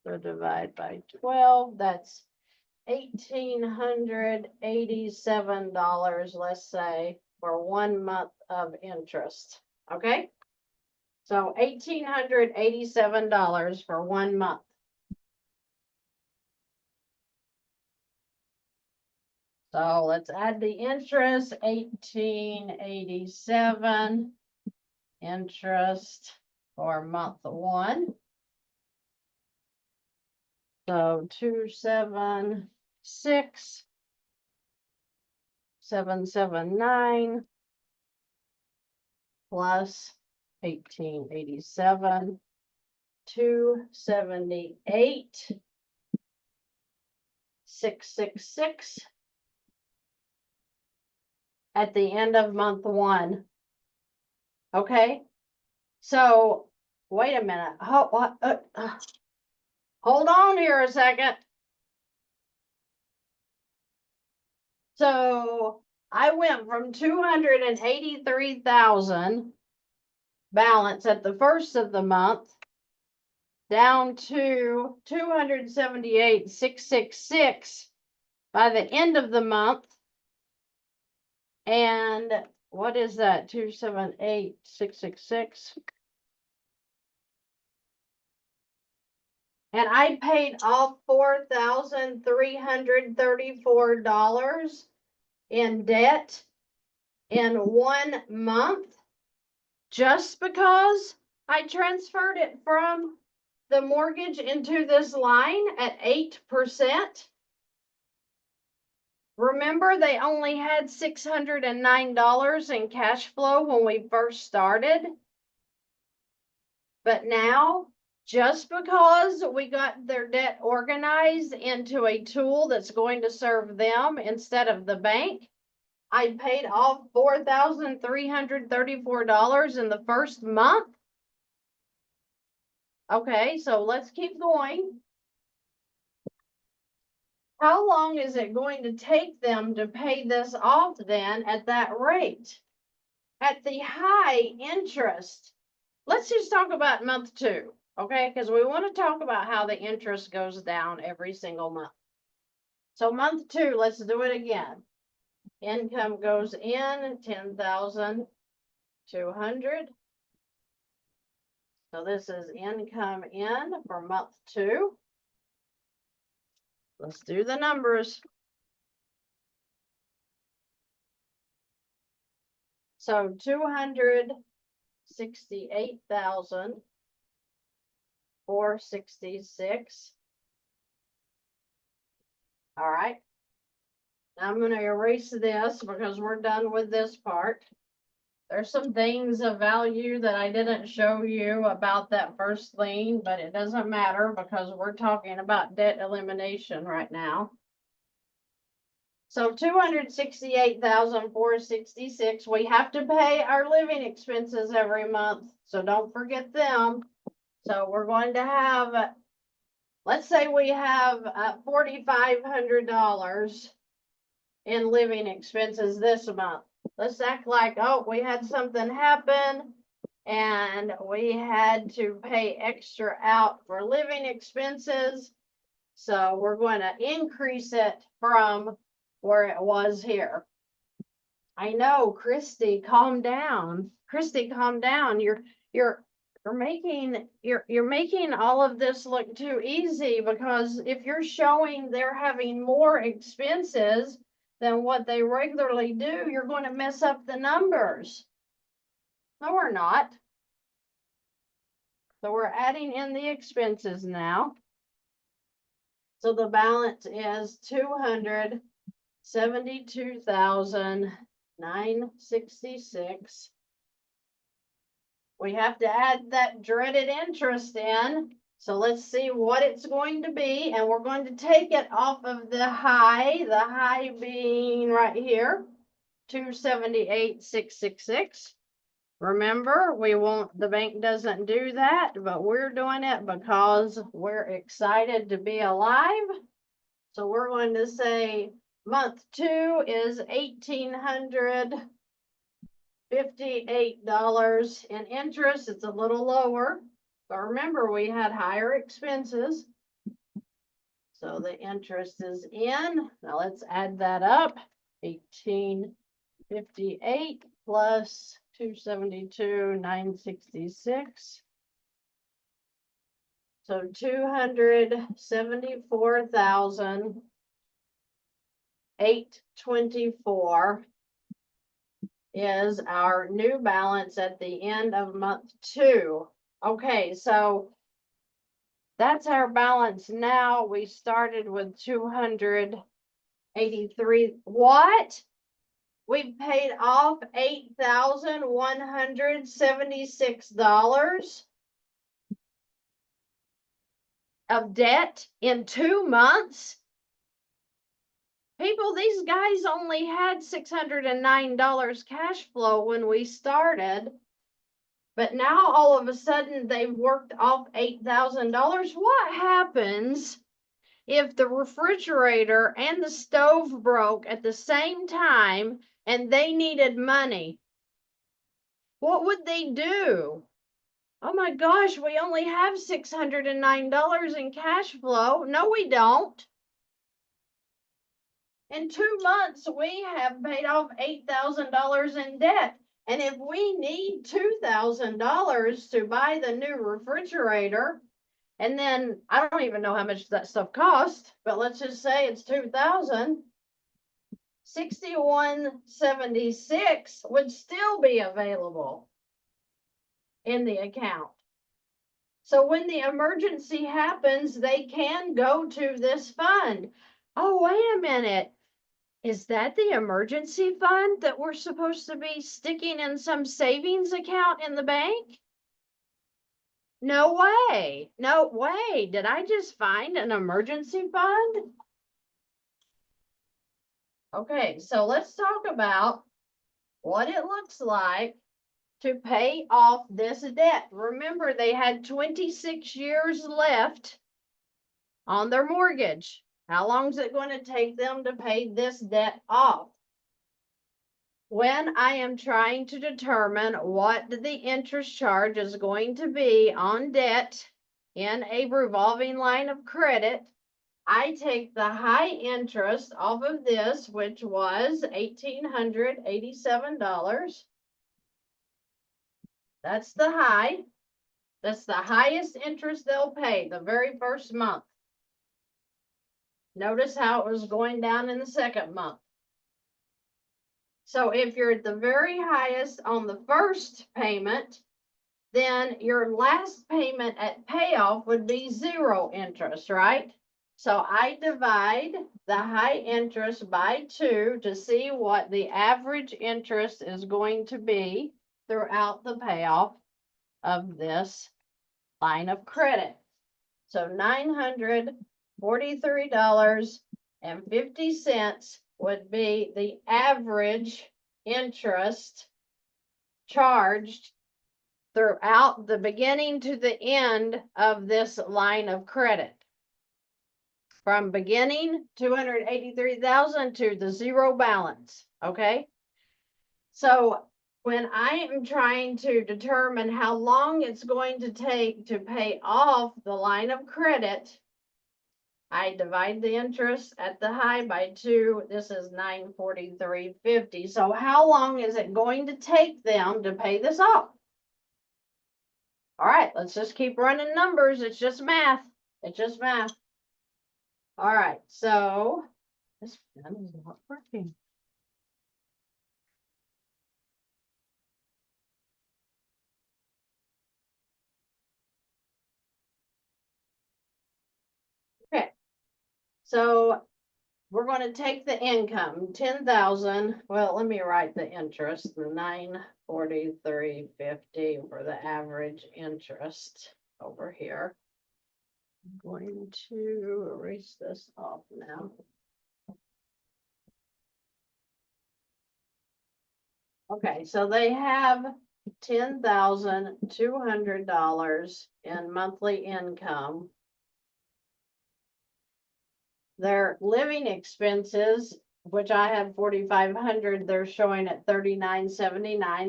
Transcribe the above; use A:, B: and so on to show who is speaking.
A: So divide by 12, that's $1,887, let's say, for 1 month of interest. Okay? So $1,887 for 1 month. So let's add the interest, 1,887 interest for month 1. So 276,779 plus 1,887, 278,666 at the end of month 1. Okay, so wait a minute. Hold on here a second. So I went from 283,000 balance at the first of the month down to 278,666 by the end of the month. And what is that? 278,666. And I paid off $4,334 in debt in 1 month just because I transferred it from the mortgage into this line at 8%. Remember, they only had $609 in cash flow when we first started. But now, just because we got their debt organized into a tool that's going to serve them instead of the bank, I paid off $4,334 in the first month. Okay, so let's keep going. How long is it going to take them to pay this off then at that rate? At the high interest. Let's just talk about month 2, okay? Because we want to talk about how the interest goes down every single month. So month 2, let's do it again. Income goes in 10,200. So this is income in for month 2. Let's do the numbers. So 268,466. All right. Now I'm going to erase this because we're done with this part. There's some things of value that I didn't show you about that first lien, but it doesn't matter because we're talking about debt elimination right now. So 268,466, we have to pay our living expenses every month, so don't forget them. So we're going to have, let's say we have $4,500 in living expenses this month. Let's act like, oh, we had something happen and we had to pay extra out for living expenses. So we're going to increase it from where it was here. I know, Christy, calm down. Christy, calm down. You're making all of this look too easy, because if you're showing they're having more expenses than what they regularly do, you're going to mess up the numbers. No, we're not. So we're adding in the expenses now. So the balance is 272,966. We have to add that dreaded interest in. So let's see what it's going to be. And we're going to take it off of the high being right here, 278,666. Remember, the bank doesn't do that, but we're doing it because we're excited to be alive. So we're going to say month 2 is $1,858 in interest. It's a little lower, but remember, we had higher expenses. So the interest is in. Now let's add that up. 1858 plus 272, 966. So 274,824 is our new balance at the end of month 2. Okay, so that's our balance now. We started with 283. What? We've paid off $8,176 of debt in 2 months. People, these guys only had $609 cash flow when we started. But now all of a sudden they've worked off $8,000. What happens if the refrigerator and the stove broke at the same time and they needed money? What would they do? Oh my gosh, we only have $609 in cash flow. No, we don't. In 2 months, we have paid off $8,000 in debt. And if we need $2,000 to buy the new refrigerator, and then I don't even know how much that stuff costs, but let's just say it's $2,000, $6,176 would still be available in the account. So when the emergency happens, they can go to this fund. Oh, wait a minute. Is that the emergency fund that we're supposed to be sticking in some savings account in the bank? No way. No way. Did I just find an emergency fund? Okay, so let's talk about what it looks like to pay off this debt. Remember, they had 26 years left on their mortgage. How long is it going to take them to pay this debt off? When I am trying to determine what the interest charge is going to be on debt in a revolving line of credit, I take the high interest off of this, which was $1,887. That's the high. That's the highest interest they'll pay the very first month. Notice how it was going down in the second month. So if you're at the very highest on the first payment, then your last payment at payoff would be 0 interest, right? So I divide the high interest by 2 to see what the average interest is going to be throughout the payoff of this line of credit. So $943.50 would be the average interest charged throughout the beginning to the end of this line of credit. From beginning, 283,000 to the 0 balance, okay? So when I am trying to determine how long it's going to take to pay off the line of credit, I divide the interest at the high by 2. This is $943.50. So how long is it going to take them to pay this off? All right, let's just keep running numbers. It's just math. It's just math. All right, so this pen is not working. Okay, so we're going to take the income, 10,000. Well, let me write the interest, the 943.50 for the average interest over here. I'm going to erase this off now. Okay, so they have $10,200 in monthly income. Their living expenses, which I have 4,500, they're showing at 3,979.